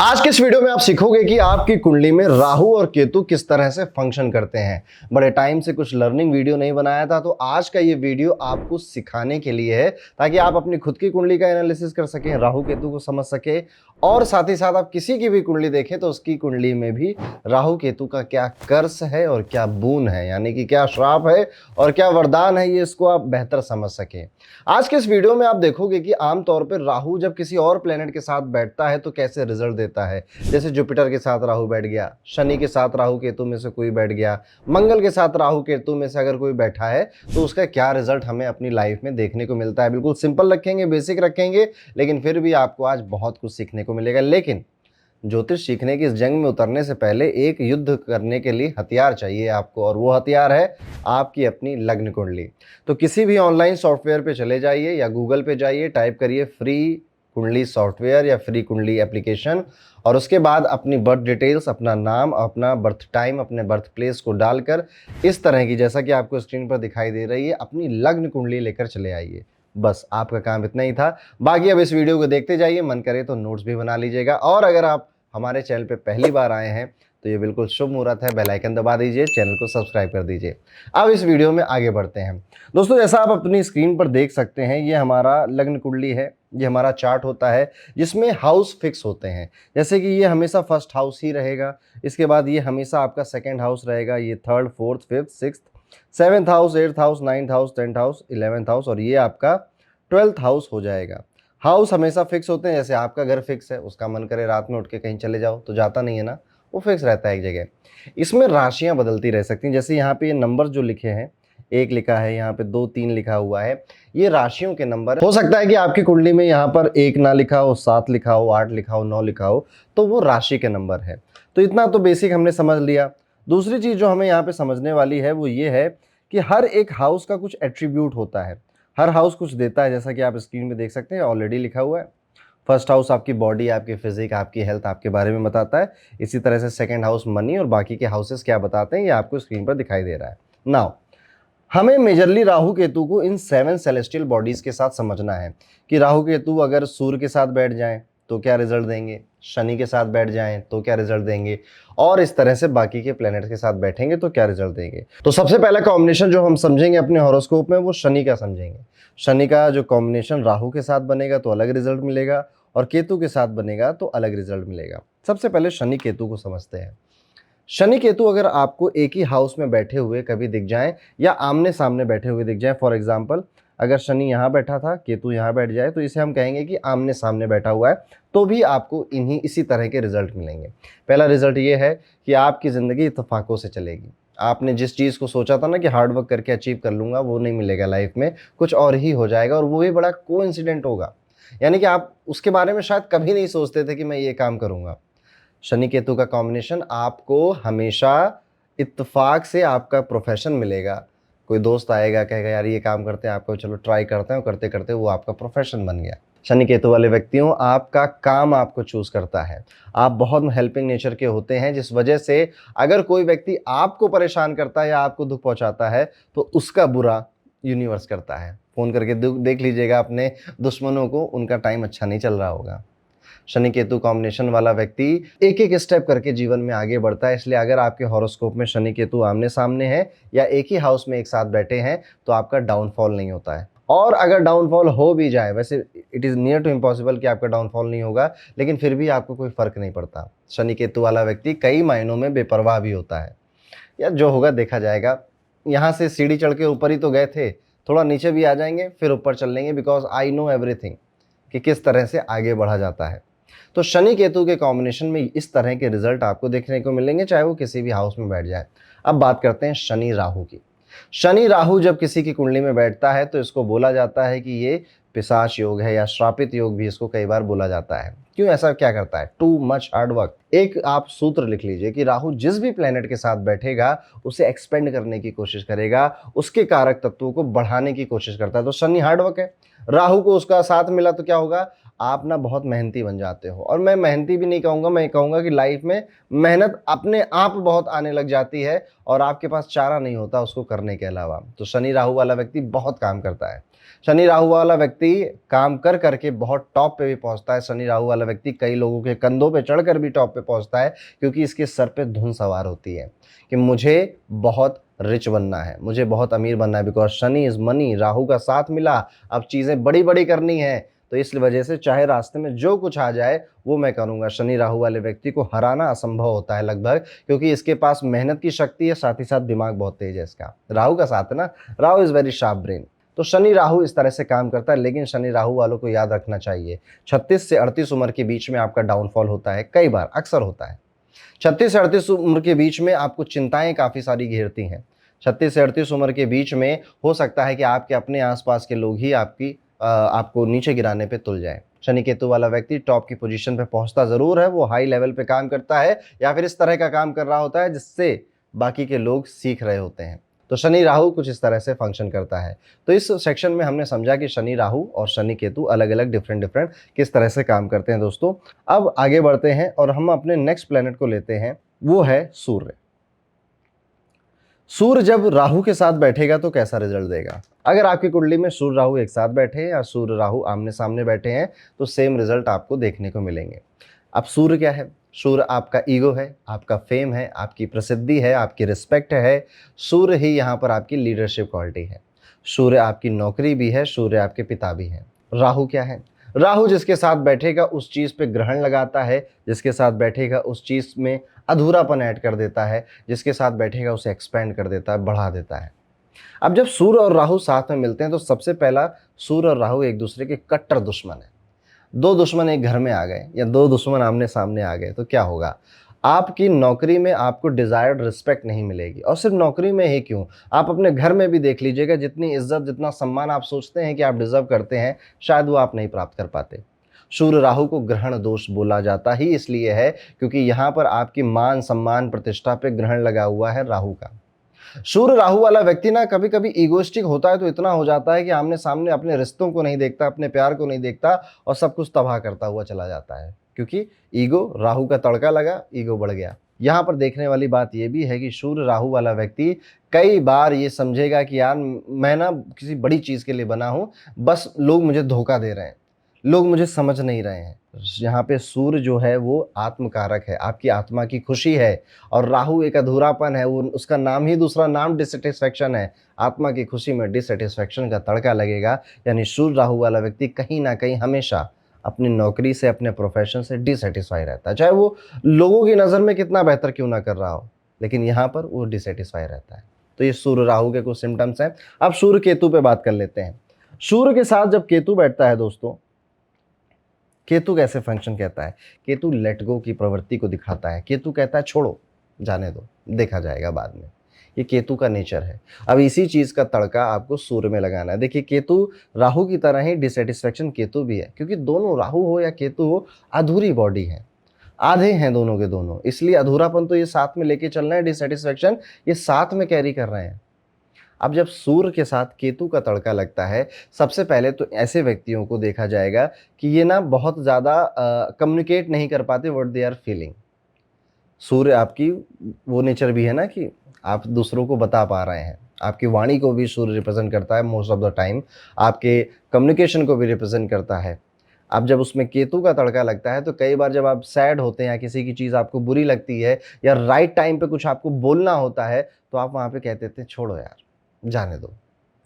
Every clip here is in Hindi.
आज के इस वीडियो में आप सीखोगे कि आपकी कुंडली में राहु और केतु किस तरह से फंक्शन करते हैं। बड़े टाइम से कुछ लर्निंग वीडियो नहीं बनाया था, तो आज का ये वीडियो आपको सिखाने के लिए है ताकि आप अपनी खुद की कुंडली का एनालिसिस कर सकें, राहु केतु को समझ सके और साथ ही साथ आप किसी की भी कुंडली देखें तो उसकी कुंडली में भी राहु केतु का क्या कर्स है और क्या बून है, यानी कि क्या श्राप है और क्या वरदान है, ये इसको आप बेहतर समझ सकें। आज के इस वीडियो में आप देखोगे कि आमतौर पर राहु जब किसी और प्लेनेट के साथ बैठता है तो कैसे रिजल्ट देता है। जैसे जुपिटर के साथ राहु बैठ गया, शनि के साथ राहु केतु में से कोई बैठ गया, मंगल के साथ राहु केतु में से अगर कोई बैठा है तो उसका क्या रिजल्ट हमें अपनी लाइफ में देखने को मिलता है। बिल्कुल सिंपल रखेंगे, बेसिक रखेंगे, लेकिन फिर भी आपको आज बहुत कुछ सीखने को मिलेगा। लेकिन ज्योतिष सीखने की इस जंग में उतरने से पहले एक युद्ध करने के लिए हथियार चाहिए आपको, और वो हथियार है आपकी अपनी लग्न कुंडली। तो किसी भी ऑनलाइन सॉफ्टवेयर पे चले जाइए या गूगल पे जाइए, टाइप करिए फ्री कुंडली सॉफ्टवेयर या फ्री कुंडली एप्लीकेशन, और उसके बाद अपनी बर्थ डिटेल्स, अपना नाम, अपना बर्थ टाइम, अपने बर्थ प्लेस को डालकर इस तरह की, जैसा कि आपको स्क्रीन पर दिखाई दे रही है, अपनी लग्न कुंडली लेकर चले आइए। बस आपका काम इतना ही था। बाकी अब इस वीडियो को देखते जाइए, मन करे तो नोट्स भी बना लीजिएगा। और अगर आप हमारे चैनल पे पहली बार आए हैं तो ये बिल्कुल शुभ मुहूर्त है, बेल आइकन दबा दीजिए, चैनल को सब्सक्राइब कर दीजिए। अब इस वीडियो में आगे बढ़ते हैं। दोस्तों, जैसा आप अपनी स्क्रीन पर देख सकते हैं, ये हमारा लग्न कुंडली है, ये हमारा चार्ट होता है जिसमें हाउस फिक्स होते हैं। जैसे कि ये हमेशा फर्स्ट हाउस ही रहेगा, इसके बाद ये हमेशा आपका सेकंड हाउस रहेगा, ये third, fourth, fifth, sixth, seventh house, eighth house, ninth house, tenth house, 11th house, और ये आपका 12th हाउस हो जाएगा। हाउस हमेशा फिक्स होते हैं। जैसे आपका घर फिक्स है, उसका मन करे रात में उठ के कहीं चले जाओ तो जाता नहीं है ना, वो फिक्स रहता है एक जगह। इसमें राशियां बदलती रह सकती हैं। जैसे यहाँ पे ये नंबर जो लिखे हैं, 1 लिखा है, यहाँ पे 2, 3 लिखा हुआ है, ये राशियों के नंबर है। हो सकता है कि आपकी कुंडली में यहाँ पर 1 ना लिखा हो, 7 लिखा हो, 8 लिखा हो, 9 लिखा हो, तो वो राशि के नंबर है। तो इतना तो बेसिक हमने समझ लिया। दूसरी चीज जो हमें यहाँ पे समझने वाली है वो ये है कि हर एक हाउस का कुछ एट्रीब्यूट होता है, हर हाउस कुछ देता है। जैसा कि आप स्क्रीन में देख सकते हैं, ऑलरेडी लिखा हुआ है। फर्स्ट हाउस आपकी बॉडी, आपकी फिजिक, आपकी हेल्थ, आपके बारे में बताता है। इसी तरह से सेकंड हाउस मनी, और बाकी के हाउसेस क्या बताते हैं ये आपको स्क्रीन पर दिखाई दे रहा है। नाउ हमें मेजरली राहु केतु को इन 7 सेलेस्टियल बॉडीज के साथ समझना है कि राहु केतु अगर सूर्य के साथ बैठ जाएं तो क्या रिजल्ट देंगे, शनि के साथ बैठ जाएं तो क्या रिजल्ट देंगे, और इस तरह से बाकी के प्लैनेट्स के साथ बैठेंगे तो क्या रिजल्ट देंगे। तो सबसे पहला कॉम्बिनेशन जो हम समझेंगे अपने हॉरोस्कोप में वो शनि का समझेंगे। शनि का जो कॉम्बिनेशन राहु के साथ बनेगा तो अलग रिजल्ट मिलेगा, और केतु के साथ बनेगा तो अलग रिजल्ट मिलेगा। सबसे पहले शनि केतु को समझते हैं। शनि केतु अगर आपको एक ही हाउस में बैठे हुए कभी दिख जाएं या आमने सामने बैठे हुए दिख जाएं, फॉर एग्जांपल अगर शनि यहाँ बैठा था, केतु यहाँ बैठ जाए, तो इसे हम कहेंगे कि आमने सामने बैठा हुआ है, तो भी आपको इसी तरह के रिजल्ट मिलेंगे। पहला रिजल्ट ये है कि आपकी ज़िंदगी इत्तेफाकों से चलेगी। आपने जिस चीज़ को सोचा था ना कि हार्ड वर्क करके अचीव कर लूँगा, वो नहीं मिलेगा लाइफ में, कुछ और ही हो जाएगा, और वो भी बड़ा कोइंसिडेंट होगा। यानी कि आप उसके बारे में शायद कभी नहीं सोचते थे कि मैं ये काम करूँगा। शनि केतु का कॉम्बिनेशन आपको हमेशा इत्तेफाक से आपका प्रोफेशन मिलेगा। कोई दोस्त आएगा, कहेगा यार ये काम करते हैं, आपको चलो ट्राई करते हैं, और करते करते वो आपका प्रोफेशन बन गया। शनि केतु वाले व्यक्तियों, आपका काम आपको चूज करता है। आप बहुत हेल्पिंग नेचर के होते हैं, जिस वजह से अगर कोई व्यक्ति आपको परेशान करता है या आपको दुख पहुंचाता है तो उसका बुरा यूनिवर्स करता है। फोन करके देख लीजिएगा अपने दुश्मनों को, उनका टाइम अच्छा नहीं चल रहा होगा। शनि केतु कॉम्बिनेशन वाला व्यक्ति एक एक स्टेप करके जीवन में आगे बढ़ता है। इसलिए अगर आपके हॉरोस्कोप में शनि केतु आमने सामने है या एक ही हाउस में एक साथ बैठे हैं तो आपका डाउनफॉल नहीं होता है। और अगर डाउनफॉल हो भी जाए, वैसे it is near to impossible कि आपका डाउनफॉल नहीं होगा, लेकिन फिर भी आपको कोई फर्क नहीं पड़ता। शनि केतु वाला व्यक्ति कई मायनों में बेपरवाह भी होता है। या जो होगा देखा जाएगा। यहाँ से सीढ़ी चढ़ के ऊपर ही तो गए थे, थोड़ा नीचे भी आ जाएंगे, फिर ऊपर चल लेंगे, बिकॉज आई नो एवरीथिंग कि किस तरह से आगे बढ़ा जाता है। तो शनि केतु के कॉम्बिनेशन में इस तरह के रिजल्ट आपको देखने को मिलेंगे, चाहे वो किसी भी हाउस में बैठ जाए। अब बात करते हैं शनि राहु की। शनि राहु जब किसी की कुंडली में बैठता है तो इसको बोला जाता है कि ये पिशाच योग है, या श्रापित योग भी इसको कई बार बोला जाता है। क्यों ऐसा क्या करता है? Too much hard work. एक आप सूत्र लिख लीजिए कि राहु जिस भी प्लेनेट के साथ बैठेगा उसे एक्सपेंड करने की कोशिश करेगा, उसके कारक तत्वों को बढ़ाने की कोशिश करता है। तो शनि हार्ड वर्क है, राहु को उसका साथ मिला तो क्या होगा? आप ना बहुत मेहनती बन जाते हो। और मैं मेहनती भी नहीं कहूँगा, मैं कहूँगा कि लाइफ में मेहनत अपने आप बहुत आने लग जाती है और आपके पास चारा नहीं होता उसको करने के अलावा। तो शनि राहु वाला व्यक्ति बहुत काम करता है। शनि राहु वाला व्यक्ति काम कर करके बहुत टॉप पे भी पहुंचता है। शनि राहु वाला व्यक्ति कई लोगों के कंधों पे चढ़कर भी टॉप पे पहुंचता है, क्योंकि इसके सर पे धुन सवार होती है कि मुझे बहुत रिच बनना है, मुझे बहुत अमीर बनना है। Because Shani is money, Rahu का साथ मिला, अब चीजें बड़ी बड़ी करनी है। तो इस वजह से चाहे रास्ते में जो कुछ आ जाए वो मैं करूंगा। शनि राहु वाले व्यक्ति को हराना असंभव होता है लगभग, क्योंकि इसके पास मेहनत की शक्ति है, साथ ही साथ दिमाग बहुत तेज है इसका। राहु का साथ है ना, Rahu is very sharp brain. तो शनि राहु इस तरह से काम करता है। लेकिन शनि राहु वालों को याद रखना चाहिए, 36 से 38 उम्र के बीच में आपका डाउनफॉल होता है, कई बार, अक्सर होता है। 36 से 38 उम्र के बीच में आपको चिंताएं काफी सारी घेरती हैं। 36 से 38 उम्र के बीच में हो सकता है कि आपके अपने आसपास के लोग ही आपको नीचे गिराने पे तुल जाए। शनि केतु वाला व्यक्ति टॉप की पोजीशन पे पहुंचता जरूर है, वो हाई लेवल पे काम करता है या फिर इस तरह का काम कर रहा होता है जिससे बाकी के लोग सीख रहे होते हैं। तो शनि राहु कुछ इस तरह से फंक्शन करता है। तो इस सेक्शन में हमने समझा कि शनि राहु और शनि केतु अलग अलग डिफरेंट किस तरह से काम करते हैं दोस्तों। अब आगे बढ़ते हैं और हम अपने नेक्स्ट प्लेनेट को लेते हैं, वो है सूर्य। सूर्य जब राहु के साथ बैठेगा तो कैसा रिजल्ट देगा? अगर आपकी कुंडली में सूर्य राहु एक साथ बैठे हैं या सूर्य राहु आमने सामने बैठे हैं तो सेम रिजल्ट आपको देखने को मिलेंगे। अब सूर्य क्या है? सूर्य आपका ईगो है, आपका फेम है, आपकी प्रसिद्धि है, आपकी रिस्पेक्ट है। सूर्य ही यहाँ पर आपकी लीडरशिप क्वालिटी है। सूर्य आपकी नौकरी भी है, सूर्य आपके पिता भी हैं। राहु क्या है? राहु जिसके साथ बैठेगा उस चीज पे ग्रहण लगाता है, जिसके साथ बैठेगा उस चीज में अधूरापन ऐड कर देता है, जिसके साथ बैठेगा उसे एक्सपेंड कर देता है, बढ़ा देता है। अब जब सूर्य और राहु साथ में मिलते हैं तो सबसे पहला, सूर्य और राहु एक दूसरे के कट्टर दुश्मन है। दो दुश्मन एक घर में आ गए या दो दुश्मन आमने सामने आ गए तो क्या होगा? आपकी नौकरी में आपको डिजायर्ड रिस्पेक्ट नहीं मिलेगी। और सिर्फ नौकरी में ही क्यों, आप अपने घर में भी देख लीजिएगा, जितनी इज्जत जितना सम्मान आप सोचते हैं कि आप डिजर्व करते हैं, शायद वो आप नहीं प्राप्त कर पाते। सूर्य राहु को ग्रहण दोष बोला जाता ही इसलिए है क्योंकि यहाँ पर आपकी मान सम्मान प्रतिष्ठा पे ग्रहण लगा हुआ है राहु का। सूर्य राहु वाला व्यक्ति ना कभी कभी ईगोइस्टिक होता है, तो इतना हो जाता है कि आमने सामने अपने रिश्तों को नहीं देखता, अपने प्यार को नहीं देखता और सब कुछ तबाह करता हुआ चला जाता है, क्योंकि ईगो, राहु का तड़का लगा, ईगो बढ़ गया। यहाँ पर देखने वाली बात यह भी है कि सूर्य राहु वाला व्यक्ति कई बार ये समझेगा कि यार मैं ना किसी बड़ी चीज के लिए बना हूं, बस लोग मुझे धोखा दे रहे हैं, लोग मुझे समझ नहीं रहे हैं। यहाँ पे सूर्य जो है वो आत्मकारक है, आपकी आत्मा की खुशी है, और राहु एक अधूरापन है, वो उसका नाम ही, दूसरा नाम डिससेटिस्फैक्शन है। आत्मा की खुशी में डिससेटिस्फैक्शन का तड़का लगेगा, यानी सूर्य राहु वाला व्यक्ति कहीं ना कहीं हमेशा अपनी नौकरी से, अपने प्रोफेशन से डिससेटिस्फाई रहता है, चाहे वो लोगों की नज़र में कितना बेहतर क्यों ना कर रहा हो, लेकिन यहाँ पर वो डिससेटिस्फाई रहता है। तो ये सूर्य राहु के कुछ सिम्टम्स हैं। अब सूर्य केतु पे बात कर लेते हैं। सूर्य के साथ जब केतु बैठता है दोस्तों, केतु कैसे फंक्शन कहता है? केतु लेट गो की प्रवृत्ति को दिखाता है। केतु कहता है छोड़ो, जाने दो, देखा जाएगा बाद में। ये केतु का नेचर है। अब इसी चीज का तड़का आपको सूर्य में लगाना है। देखिए, केतु राहु की तरह ही डिससेटिस्फैक्शन केतु भी है, क्योंकि दोनों, राहु हो या केतु हो, अधूरी बॉडी है, आधे हैं दोनों के दोनों, इसलिए अधूरापन तो ये साथ में लेके चल रहे हैं, डिससेटिस्फैक्शन ये साथ में कैरी कर रहे हैं। अब जब सूर्य के साथ केतु का तड़का लगता है, सबसे पहले तो ऐसे व्यक्तियों को देखा जाएगा कि ये ना बहुत ज़्यादा कम्युनिकेट नहीं कर पाते व्हाट दे आर फीलिंग। सूर्य आपकी वो नेचर भी है ना कि आप दूसरों को बता पा रहे हैं, आपकी वाणी को भी सूर्य रिप्रेजेंट करता है मोस्ट ऑफ द टाइम, आपके कम्युनिकेशन को भी रिप्रेजेंट करता है। अब जब उसमें केतु का तड़का लगता है तो कई बार जब आप सैड होते हैं या किसी की चीज़ आपको बुरी लगती है या राइट टाइम पे कुछ आपको बोलना होता है, तो आप वहाँ पे कहते थे छोड़ो यार, जाने दो।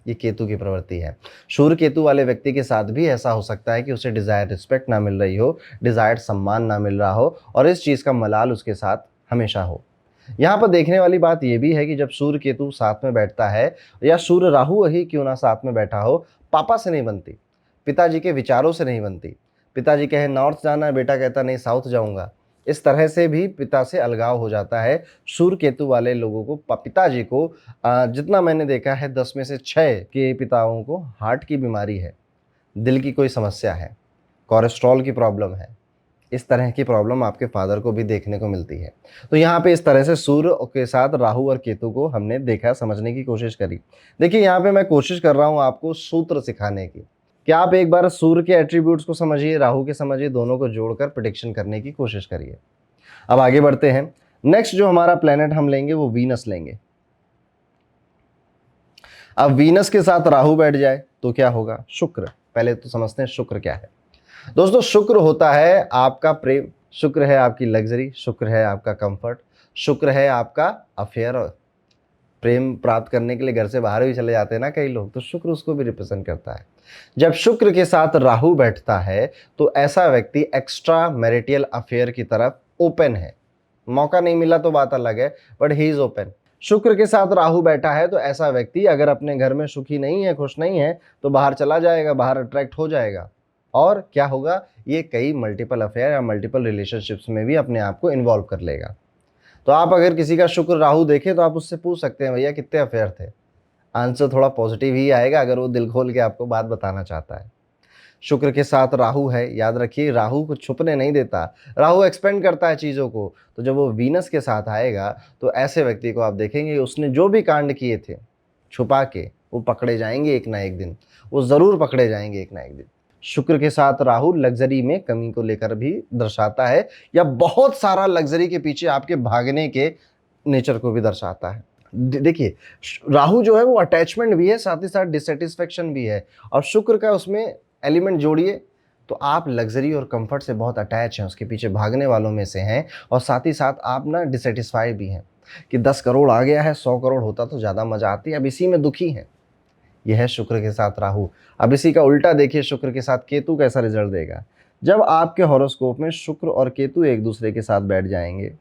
ये केतु की प्रवृत्ति है। सूर्य केतु वाले व्यक्ति के साथ भी ऐसा हो सकता है कि उसे डिजायर रिस्पेक्ट ना मिल रही हो, डिजायर्ड सम्मान ना मिल रहा हो, और इस चीज़ का मलाल उसके साथ हमेशा हो। यहाँ पर देखने वाली बात यह भी है कि जब सूर्य केतु साथ में बैठता है, या सूर्य राहु ही क्यों ना साथ में बैठा हो, पापा से नहीं बनती, पिताजी के विचारों से नहीं बनती। पिताजी कहे नॉर्थ जाना है, बेटा कहता नहीं साउथ जाऊंगा, इस तरह से भी पिता से अलगाव हो जाता है। सूर्य केतु वाले लोगों को, पिताजी को, जितना मैंने देखा है 10 में से 6 के पिताओं को हार्ट की बीमारी है, दिल की कोई समस्या है, कोलेस्ट्रॉल की प्रॉब्लम है, इस तरह की प्रॉब्लम आपके फादर को भी देखने को मिलती है। तो यहाँ पे इस तरह से सूर्य के साथ राहु और केतु को हमने देखा, समझने की कोशिश करी। देखिए, यहाँ पे मैं कोशिश कर रहा हूँ आपको सूत्र सिखाने की, कि आप एक बार सूर्य के एट्रीब्यूट्स को समझिए, राहु के समझिए, दोनों को जोड़कर प्रिडिक्शन करने की कोशिश करिए। अब आगे बढ़ते हैं। नेक्स्ट जो हमारा प्लेनेट हम लेंगे वो वीनस लेंगे। अब वीनस के साथ राहु बैठ जाए तो क्या होगा? शुक्र। पहले तो समझते हैं शुक्र क्या है। दोस्तों शुक्र होता है आपका प्रेम, शुक्र है आपकी लग्जरी, शुक्र है आपका कंफर्ट, शुक्र है आपका अफेयर। प्रेम प्राप्त करने के लिए घर से बाहर भी चले जाते हैं ना कई लोग, तो शुक्र उसको भी रिप्रेजेंट करता है। जब शुक्र के साथ राहु बैठता है तो ऐसा व्यक्ति एक्स्ट्रा मैरिटल अफेयर की तरफ ओपन है। मौका नहीं मिला तो बात अलग है, बट ही इज ओपन। शुक्र के साथ राहु बैठा है तो ऐसा व्यक्ति अगर अपने घर में सुखी नहीं है, खुश नहीं है, तो बाहर चला जाएगा, बाहर अट्रैक्ट हो जाएगा। और क्या होगा? ये कई मल्टीपल अफेयर या मल्टीपल रिलेशनशिप्स में भी अपने आप को इन्वॉल्व कर लेगा। तो आप अगर किसी का शुक्र राहु देखें तो आप उससे पूछ सकते हैं, भैया कितने अफेयर थे? आंसर थोड़ा पॉजिटिव ही आएगा अगर वो दिल खोल के आपको बात बताना चाहता है। शुक्र के साथ राहु है, याद रखिए राहु को छुपने नहीं देता, राहु एक्सपेंड करता है चीज़ों को। तो जब वो वीनस के साथ आएगा तो ऐसे व्यक्ति को आप देखेंगे उसने जो भी कांड किए थे छुपा के, वो पकड़े जाएंगे एक ना एक दिन, वो ज़रूर पकड़े जाएंगे एक ना एक दिन। शुक्र के साथ राहु लग्जरी में कमी को लेकर भी दर्शाता है, या बहुत सारा लग्जरी के पीछे आपके भागने के नेचर को भी दर्शाता है। देखिए राहु जो है वो अटैचमेंट भी है, साथ ही साथ डिससेटिस्फेक्शन भी है, और शुक्र का उसमें एलिमेंट जोड़िए तो आप लग्जरी और कंफर्ट से बहुत अटैच हैं, उसके पीछे भागने वालों में से हैं, और साथ ही साथ आप ना डिससेटिस्फाइड भी हैं कि 10 करोड़ आ गया है, 100 करोड़ होता तो ज़्यादा मज़ा आती, अब इसी में दुखी हैं। यह है शुक्र के साथ राहु। अब इसी का उल्टा देखिए, शुक्र के साथ केतु कैसा रिजल्ट देगा। जब आपके हॉरोस्कोप में शुक्र और केतु एक दूसरे के साथ बैठ जाएंगे,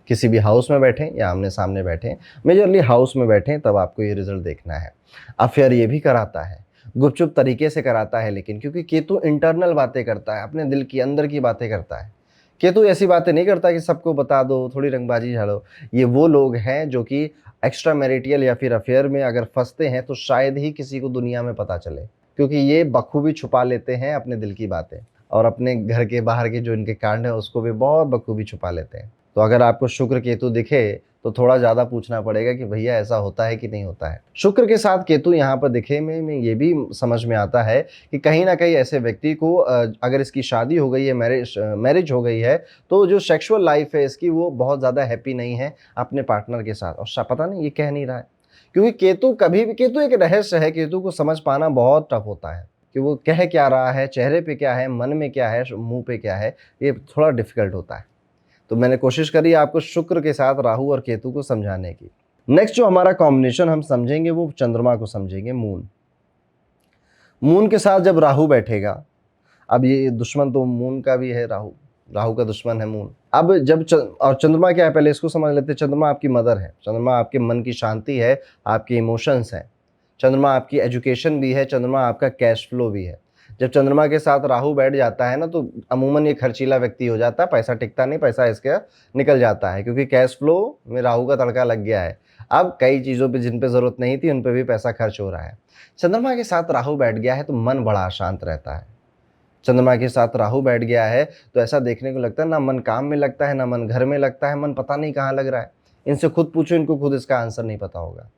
किसी भी हाउस में बैठे या आमने सामने बैठे, मेजरली हाउस में बैठे, तब आपको ये रिजल्ट देखना है। अफेयर ये भी कराता है, गुपचुप तरीके से कराता है, लेकिन क्योंकि केतु इंटरनल बातें करता है, अपने दिल की अंदर की बातें करता है। केतु ऐसी बातें नहीं करता कि सबको बता दो, थोड़ी रंगबाजी झाड़ो। ये वो लोग हैं जो कि एक्स्ट्रा मैरिटल या फिर अफेयर में अगर फंसते हैं तो शायद ही किसी को दुनिया में पता चले, क्योंकि ये बखूबी छुपा लेते हैं अपने दिल की बातें, और अपने घर के बाहर के जो इनके कांड है उसको भी बहुत बखूबी छुपा लेते हैं। तो अगर आपको शुक्र केतु दिखे तो थोड़ा ज़्यादा पूछना पड़ेगा कि भैया ऐसा होता है कि नहीं होता है। शुक्र के साथ केतु यहाँ पर दिखे में ये भी समझ में आता है कि कहीं ना कहीं ऐसे व्यक्ति को अगर इसकी शादी हो गई है, मैरिज हो गई है, तो जो सेक्सुअल लाइफ है इसकी वो बहुत ज़्यादा हैप्पी नहीं है अपने पार्टनर के साथ, और पता नहीं ये कह नहीं रहा है, क्योंकि केतु कभी भी, केतु एक रहस्य है, केतु को समझ पाना बहुत टफ होता है कि वो कह क्या रहा है, चेहरे पे क्या है, मन में क्या है, मुंह पे क्या है, ये थोड़ा डिफिकल्ट होता है। तो मैंने कोशिश करी आपको शुक्र के साथ राहु और केतु को समझाने की। नेक्स्ट जो हमारा कॉम्बिनेशन हम समझेंगे वो चंद्रमा को समझेंगे, मून। मून के साथ जब राहु बैठेगा, अब ये दुश्मन तो मून का भी है, राहु, राहु का दुश्मन है मून। अब जब और चंद्रमा क्या है पहले इसको समझ लेते हैं। चंद्रमा आपकी मदर है, चंद्रमा आपके मन की शांति है, आपके इमोशंस हैं, चंद्रमा आपकी एजुकेशन भी है, चंद्रमा आपका कैश फ्लो भी है। जब चंद्रमा के साथ राहु बैठ जाता है ना तो अमूमन ये खर्चीला व्यक्ति हो जाता है, पैसा टिकता नहीं, पैसा इसके निकल जाता है, क्योंकि कैश फ्लो में राहु का तड़का लग गया है। अब कई चीज़ों पे जिन पे ज़रूरत नहीं थी उन पे भी पैसा खर्च हो रहा है। चंद्रमा के साथ राहु बैठ गया है तो मन बड़ा अशांत रहता है। चंद्रमा के साथ राहु बैठ गया है तो ऐसा देखने को लगता है ना मन काम में लगता है, ना मन घर में लगता है, मन पता नहीं कहाँ लग रहा है। इनसे खुद पूछो, इनको खुद इसका आंसर नहीं पता होगा।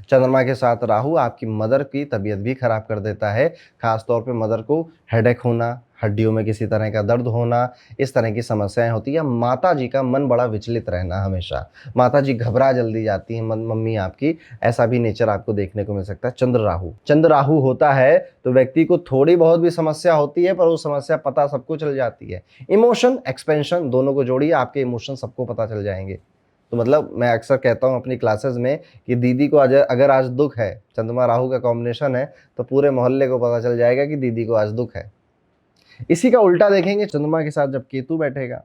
चंद्रमा के साथ राहु आपकी मदर की तबीयत भी खराब कर देता है, खासतौर पे मदर को हेडेक होना, हड्डियों में किसी तरह का दर्द होना, इस तरह की समस्याएं होती है। माता जी का मन बड़ा विचलित रहना, हमेशा माता जी घबरा जल्दी जाती हैं, मम्मी आपकी, ऐसा भी नेचर आपको देखने को मिल सकता है। चंद्र राहु होता है तो व्यक्ति को थोड़ी बहुत भी समस्या होती है, पर वो समस्या पता सबको चल जाती है। इमोशन एक्सपेंशन दोनों को जोड़िए, आपके इमोशन सबको पता चल जाएंगे। तो मतलब मैं अक्सर कहता हूँ अपनी क्लासेस में कि दीदी को अगर आज दुख है, चंद्रमा राहु का कॉम्बिनेशन है, तो पूरे मोहल्ले को पता चल जाएगा कि दीदी को आज दुख है। इसी का उल्टा देखेंगे, चंद्रमा के साथ जब केतु बैठेगा,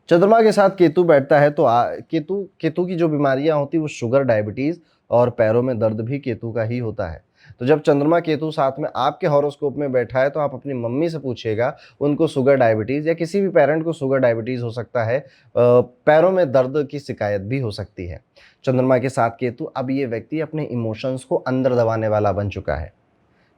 चंद्रमा के साथ केतु बैठता है तो केतु की जो बीमारियां होती है वो शुगर, डायबिटीज और पैरों में दर्द भी केतु का ही होता है। तो जब चंद्रमा केतु साथ में आपके हॉरोस्कोप में बैठा है तो आप अपनी मम्मी से पूछिएगा, उनको शुगर, डायबिटीज, या किसी भी पेरेंट को शुगर, डायबिटीज हो सकता है, पैरों में दर्द की शिकायत भी हो सकती है। चंद्रमा के साथ केतु, अब ये व्यक्ति अपने इमोशंस को अंदर दबाने वाला बन चुका है,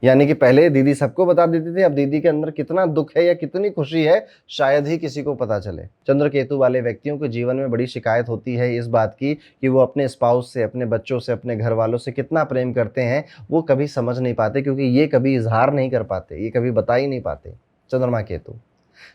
यानी कि पहले दीदी सबको बता देती थी, अब दीदी के अंदर कितना दुख है या कितनी खुशी है शायद ही किसी को पता चले। चंद्र केतु वाले व्यक्तियों के जीवन में बड़ी शिकायत होती है इस बात की कि वो अपने स्पाउस से, अपने बच्चों से, अपने घर वालों से कितना प्रेम करते हैं, वो कभी समझ नहीं पाते, क्योंकि ये कभी इजहार नहीं कर पाते, ये कभी बता ही नहीं पाते।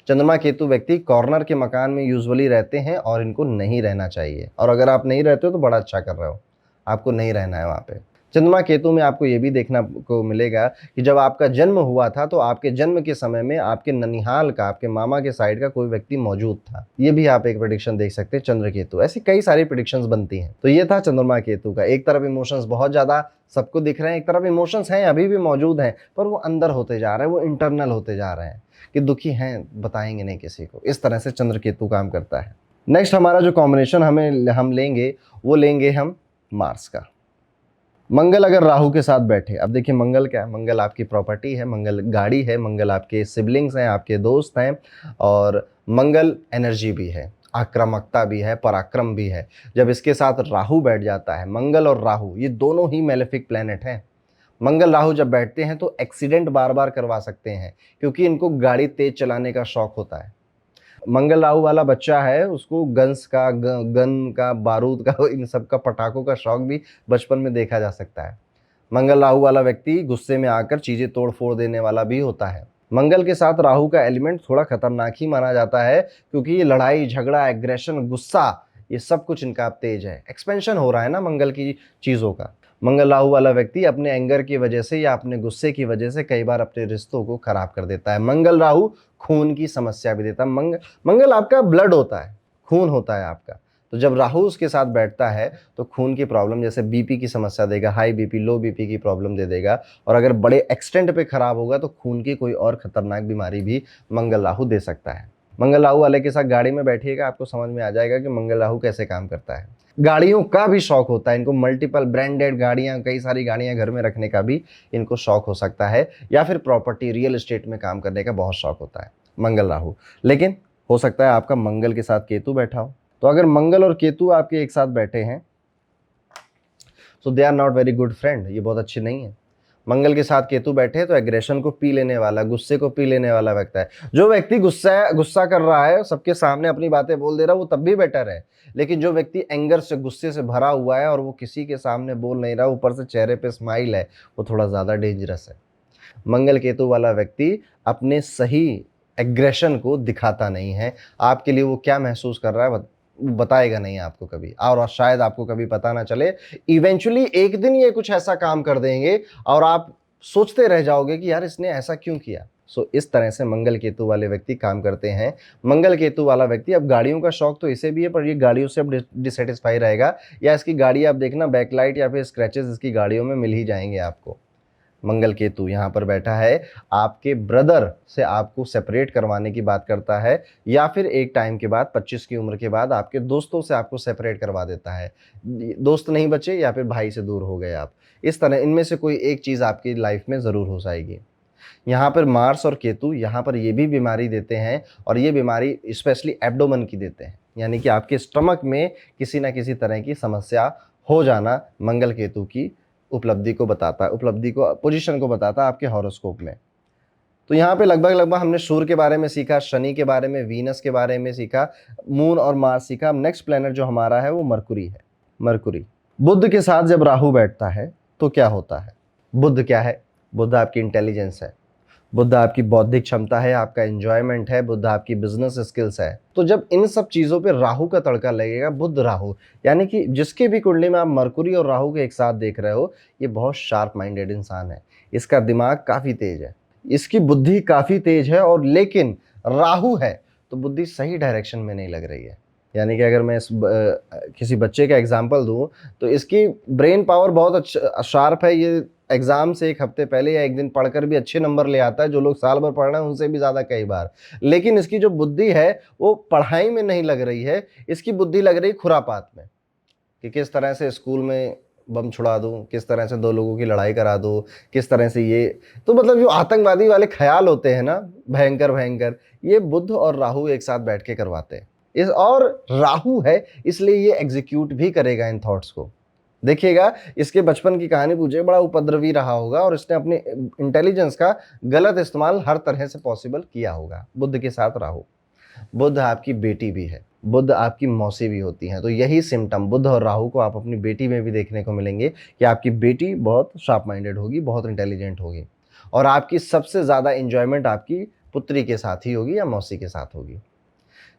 चंद्रमा केतु व्यक्ति कॉर्नर के मकान में यूजुअली रहते हैं और इनको नहीं रहना चाहिए, और अगर आप नहीं रहते हो तो बड़ा अच्छा कर रहे हो, आपको नहीं रहना है वहाँ पे। चंद्रमा केतु में आपको ये भी देखना को मिलेगा कि जब आपका जन्म हुआ था तो आपके जन्म के समय में आपके ननिहाल का, आपके मामा के साइड का कोई व्यक्ति मौजूद था। ये भी आप एक प्रेडिक्शन देख सकते हैं चंद्र केतु। ऐसी कई सारी प्रेडिक्शंस बनती हैं। तो ये था चंद्रमा केतु का। एक तरफ इमोशंस बहुत ज्यादा सबको दिख रहे हैं, एक तरफ इमोशंस हैं, अभी भी मौजूद हैं, पर वो अंदर होते जा रहे हैं, वो इंटरनल होते जा रहे हैं कि दुखी हैं, बताएंगे नहीं किसी को। इस तरह से चंद्र केतु काम करता है। नेक्स्ट हमारा जो कॉम्बिनेशन हम लेंगे वो लेंगे हम मार्स का। मंगल अगर राहु के साथ बैठे, अब देखिए मंगल क्या है, मंगल आपकी प्रॉपर्टी है, मंगल गाड़ी है, मंगल आपके सिबलिंग्स हैं, आपके दोस्त हैं, और मंगल एनर्जी भी है, आक्रामकता भी है, पराक्रम भी है। जब इसके साथ राहु बैठ जाता है, मंगल और राहु ये दोनों ही मेलेफिक प्लैनेट हैं। मंगल राहु जब बैठते हैं तो एक्सीडेंट बार बार करवा सकते हैं, क्योंकि इनको गाड़ी तेज चलाने का शौक होता है। मंगल राहु वाला बच्चा है, उसको गन का, बारूद का, इन सब का, पटाखों का शौक भी बचपन में देखा जा सकता है। मंगल राहु वाला व्यक्ति गुस्से में आकर चीजें तोड़ फोड़ देने वाला भी होता है। मंगल के साथ राहु का एलिमेंट थोड़ा खतरनाक ही माना जाता है, क्योंकि ये लड़ाई झगड़ा, एग्रेशन, गुस्सा, ये सब कुछ इनका तेज है। एक्सपेंशन हो रहा है ना मंगल की चीजों का। मंगल राहु वाला व्यक्ति अपने एंगर की वजह से या अपने गुस्से की वजह से कई बार अपने रिश्तों को खराब कर देता है। मंगल राहु खून की समस्या भी देता है। मंगल आपका ब्लड होता है, खून होता है आपका। तो जब राहु उसके साथ बैठता है तो खून की प्रॉब्लम, जैसे बीपी की समस्या देगा, हाई बीपी, लो बीपी की प्रॉब्लम दे देगा, और अगर बड़े एक्सटेंट पे खराब होगा तो खून की कोई और खतरनाक बीमारी भी मंगल राहु दे सकता है। मंगल राहु वाले के साथ गाड़ी में बैठिएगा, आपको समझ में आ जाएगा कि मंगल राहु कैसे काम करता है। गाड़ियों का भी शौक होता है इनको, मल्टीपल ब्रांडेड गाड़ियां, कई सारी गाड़ियां घर में रखने का भी इनको शौक हो सकता है, या फिर प्रॉपर्टी, रियल एस्टेट में काम करने का बहुत शौक होता है मंगल राहु। लेकिन हो सकता है आपका मंगल के साथ केतु बैठा हो। तो अगर मंगल और केतु आपके एक साथ बैठे हैं तो they are not very good friend, ये बहुत अच्छे नहीं है। मंगल के साथ केतु बैठे तो एग्रेशन को पी लेने वाला, गुस्से को पी लेने वाला व्यक्ति है। जो व्यक्ति गुस्सा कर रहा है, सबके सामने अपनी बातें बोल दे रहा है, वो तब भी बेटर है। लेकिन जो व्यक्ति एंगर से, गुस्से से भरा हुआ है और वो किसी के सामने बोल नहीं रहा, ऊपर से चेहरे पे स्माइल है, वो थोड़ा ज्यादा डेंजरस है। मंगल केतु वाला व्यक्ति अपने सही एग्रेशन को दिखाता नहीं है। आपके लिए वो क्या महसूस कर रहा है बताएगा नहीं आपको कभी, और शायद आपको कभी पता ना चले। इवेंचुअली एक दिन ये कुछ ऐसा काम कर देंगे और आप सोचते रह जाओगे कि यार इसने ऐसा क्यों किया। सो इस तरह से मंगल केतु वाले व्यक्ति काम करते हैं। मंगल केतु वाला व्यक्ति, अब गाड़ियों का शौक तो इसे भी है, पर ये गाड़ियों से अब डिससेटिस्फाई रहेगा, या इसकी गाड़ी आप देखना बैकलाइट या फिर स्क्रैचेस इसकी गाड़ियों में मिल ही जाएंगे आपको। मंगल केतु यहाँ पर बैठा है, आपके ब्रदर से आपको सेपरेट करवाने की बात करता है, या फिर एक टाइम के बाद 25 की उम्र के बाद आपके दोस्तों से आपको सेपरेट करवा देता है। दोस्त नहीं बचे या फिर भाई से दूर हो गए आप, इस तरह इनमें से कोई एक चीज़ आपकी लाइफ में ज़रूर हो जाएगी। यहाँ पर मार्स और केतु यहाँ पर ये भी बीमारी देते हैं, और ये बीमारी स्पेशली एब्डोमेन की देते हैं, यानी कि आपके स्टमक में किसी ना किसी तरह की समस्या हो जाना मंगल केतु की उपलब्धि को बताता है, उपलब्धि को, पोजीशन को बताता है आपके हॉरोस्कोप में। तो यहाँ पे लगभग हमने सूर्य के बारे में सीखा, शनि के बारे में, वीनस के बारे में सीखा, मून और मार्स सीखा। नेक्स्ट प्लेनेट जो हमारा है वो मरकुरी है। मरकुरी, बुध के साथ जब राहु बैठता है तो क्या होता है। बुध क्या है? बुध आपकी इंटेलिजेंस है, बुध आपकी बौद्धिक क्षमता है, आपका एंजॉयमेंट है, बुध आपकी बिजनेस स्किल्स है। तो जब इन सब चीजों पे राहु का तड़का लगेगा, बुध राहु, यानी कि जिसके भी कुंडली में आप मरकुरी और राहु के एक साथ देख रहे हो, ये बहुत शार्प माइंडेड इंसान है, इसका दिमाग काफी तेज है, इसकी बुद्धि काफी तेज है, और लेकिन राहु है तो बुद्धि सही डायरेक्शन में नहीं लग रही है। यानी कि अगर मैं किसी बच्चे का एग्जाम्पल दूं तो इसकी ब्रेन पावर बहुत अच्छा शार्प है, ये एग्जाम से एक हफ्ते पहले या एक दिन पढ़कर भी अच्छे नंबर ले आता है, जो लोग साल भर पढ़ रहे हैं उनसे भी ज़्यादा कई बार। लेकिन इसकी जो बुद्धि है वो पढ़ाई में नहीं लग रही है, इसकी बुद्धि लग रही खुरापात में, कि किस तरह से स्कूल में बम छुड़ा दूं, किस तरह से दो लोगों की लड़ाई करा दूं, किस तरह से ये, तो मतलब जो आतंकवादी वाले ख्याल होते हैं ना, भयंकर भयंकर, ये बुध और राहु एक साथ बैठ के करवाते हैं। और राहु है इसलिए ये एग्जीक्यूट भी करेगा इन थॉट्स को। देखिएगा, इसके बचपन की कहानी पूछे, बड़ा उपद्रवी रहा होगा और इसने अपने इंटेलिजेंस का गलत इस्तेमाल हर तरह से पॉसिबल किया होगा। बुध के साथ राहु, बुध आपकी बेटी भी है, बुध आपकी मौसी भी होती हैं, तो यही सिम्टम बुध और राहु को आप अपनी बेटी में भी देखने को मिलेंगे कि आपकी बेटी बहुत शार्प माइंडेड होगी, बहुत इंटेलिजेंट होगी और आपकी सबसे ज़्यादा इंजॉयमेंट आपकी पुत्री के साथ ही होगी या मौसी के साथ होगी।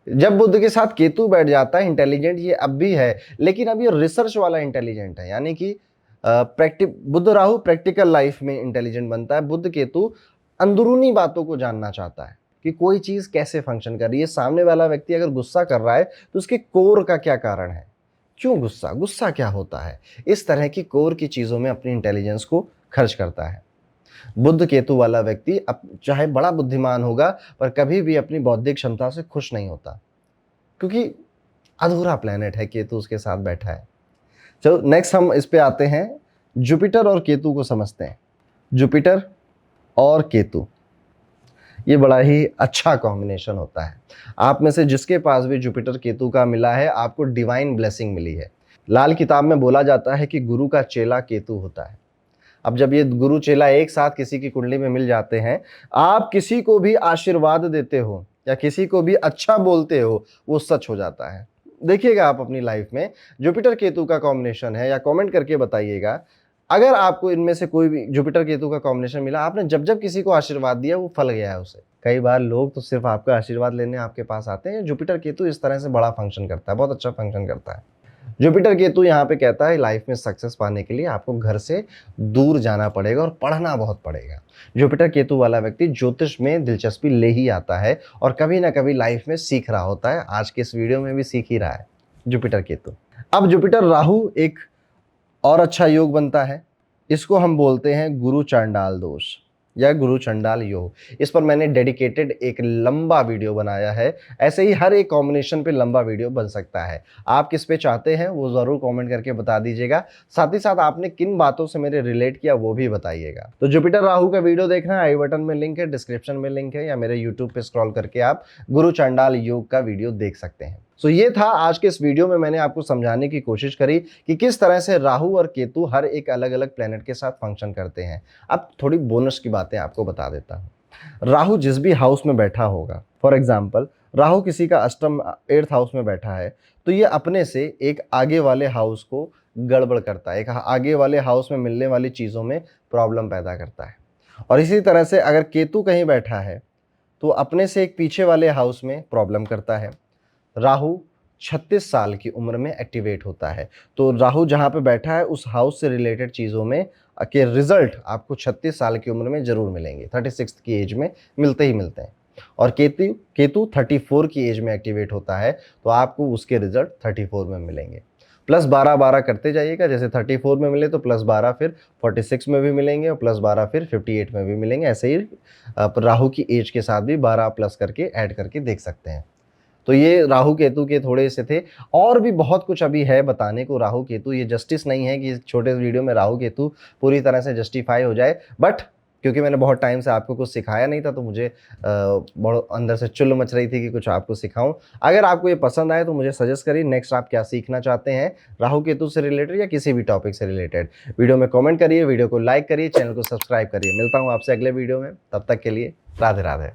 जब बुध के साथ केतु बैठ जाता है, इंटेलिजेंट ये अब भी है, लेकिन अब ये रिसर्च वाला इंटेलिजेंट है, यानी कि बुध राहु प्रैक्टिकल लाइफ में इंटेलिजेंट बनता है, बुध केतु अंदरूनी बातों को जानना चाहता है कि कोई चीज कैसे फंक्शन कर रही है, सामने वाला व्यक्ति अगर गुस्सा कर रहा है तो उसके कोर का क्या कारण है, क्यों गुस्सा, गुस्सा क्या होता है, इस तरह की कोर की चीजों में अपनी इंटेलिजेंस को खर्च करता है। बुध केतु वाला व्यक्ति अब चाहे बड़ा बुद्धिमान होगा पर कभी भी अपनी बौद्धिक क्षमता से खुश नहीं होता, क्योंकि अधूरा प्लेनेट है, केतु उसके साथ बैठा है। चलो नेक्स्ट हम इस पे आते हैं, जुपिटर और केतु को समझते हैं। जुपिटर और केतु ये बड़ा ही अच्छा कॉम्बिनेशन होता है। आप में से जिसके पास भी जुपिटर केतु का मिला है, आपको डिवाइन ब्लेसिंग मिली है। लाल किताब में बोला जाता है कि गुरु का चेला केतु होता है। अब जब ये गुरु चेला एक साथ किसी की कुंडली में मिल जाते हैं, आप किसी को भी आशीर्वाद देते हो या किसी को भी अच्छा बोलते हो, वो सच हो जाता है। देखिएगा आप अपनी लाइफ में जुपिटर केतु का कॉम्बिनेशन है या कमेंट करके बताइएगा, अगर आपको इनमें से कोई भी जुपिटर केतु का कॉम्बिनेशन मिला, आपने जब जब किसी को आशीर्वाद दिया वो फल गया है उसे। कई बार लोग तो सिर्फ आपका आशीर्वाद लेने आपके पास आते हैं। जुपिटर केतु इस तरह से बड़ा फंक्शन करता है, बहुत अच्छा फंक्शन करता है। जुपिटर केतु यहाँ पे कहता है लाइफ में सक्सेस पाने के लिए आपको घर से दूर जाना पड़ेगा और पढ़ना बहुत पड़ेगा। जुपिटर केतु वाला व्यक्ति ज्योतिष में दिलचस्पी ले ही आता है और कभी ना कभी लाइफ में सीख रहा होता है। आज के इस वीडियो में भी सीख ही रहा है जुपिटर केतु। अब जुपिटर राहु एक और अच्छा योग बनता है, इसको हम बोलते हैं गुरु चांडाल दोष या गुरु चंडाल योग। इस पर मैंने डेडिकेटेड एक लंबा वीडियो बनाया है। ऐसे ही हर एक कॉम्बिनेशन पे लंबा वीडियो बन सकता है। आप किस पे चाहते हैं वो ज़रूर कमेंट करके बता दीजिएगा। साथ ही साथ आपने किन बातों से मेरे रिलेट किया वो भी बताइएगा। तो जुपिटर राहु का वीडियो देखना, आई बटन में लिंक है, डिस्क्रिप्शन में लिंक है, या मेरे यूट्यूब पे स्क्रॉल करके आप गुरु चंडाल योग का वीडियो देख सकते हैं। सो ये था आज के इस वीडियो में, मैंने आपको समझाने की कोशिश करी कि किस तरह से राहु और केतु हर एक अलग अलग प्लेनेट के साथ फंक्शन करते हैं। अब थोड़ी बोनस की बातें आपको बता देता हूँ। राहु जिस भी हाउस में बैठा होगा, फॉर एग्जाम्पल राहु किसी का अष्टम 8th हाउस में बैठा है, तो ये अपने से एक आगे वाले हाउस को गड़बड़ करता है, एक आगे वाले हाउस में मिलने वाली चीज़ों में प्रॉब्लम पैदा करता है। और इसी तरह से अगर केतु कहीं बैठा है तो अपने से एक पीछे वाले हाउस में प्रॉब्लम करता है। राहु 36 साल की उम्र में एक्टिवेट होता है, तो राहु जहाँ पे बैठा है उस हाउस से रिलेटेड चीज़ों में के रिजल्ट आपको 36 साल की उम्र में जरूर मिलेंगे। 36 की एज में मिलते ही मिलते हैं। और केतु 34 की एज में एक्टिवेट होता है, तो आपको उसके रिजल्ट 34 में मिलेंगे। प्लस 12 करते जाइएगा, जैसे 34 में मिले तो प्लस 12 फिर 46 में भी मिलेंगे और प्लस 12 फिर 58 में भी मिलेंगे। ऐसे ही राहु की एज के साथ भी 12 प्लस करके ऐड करके देख सकते हैं। तो ये राहु केतु के थोड़े से थे, और भी बहुत कुछ अभी है बताने को राहु केतु। ये जस्टिस नहीं है कि इस छोटे वीडियो में राहु केतु पूरी तरह से जस्टिफाई हो जाए, बट क्योंकि मैंने बहुत टाइम से आपको कुछ सिखाया नहीं था तो मुझे बहुत अंदर से चुल मच रही थी कि कुछ आपको सिखाऊं। अगर आपको ये पसंद आए तो मुझे सजेस्ट करिए नेक्स्ट आप क्या सीखना चाहते हैं, राहु केतु से रिलेटेड या किसी भी टॉपिक से रिलेटेड। वीडियो में कमेंट करिए, वीडियो को लाइक करिए, चैनल को सब्सक्राइब करिए। मिलता हूँ आपसे अगले वीडियो में, तब तक के लिए राधे राधे।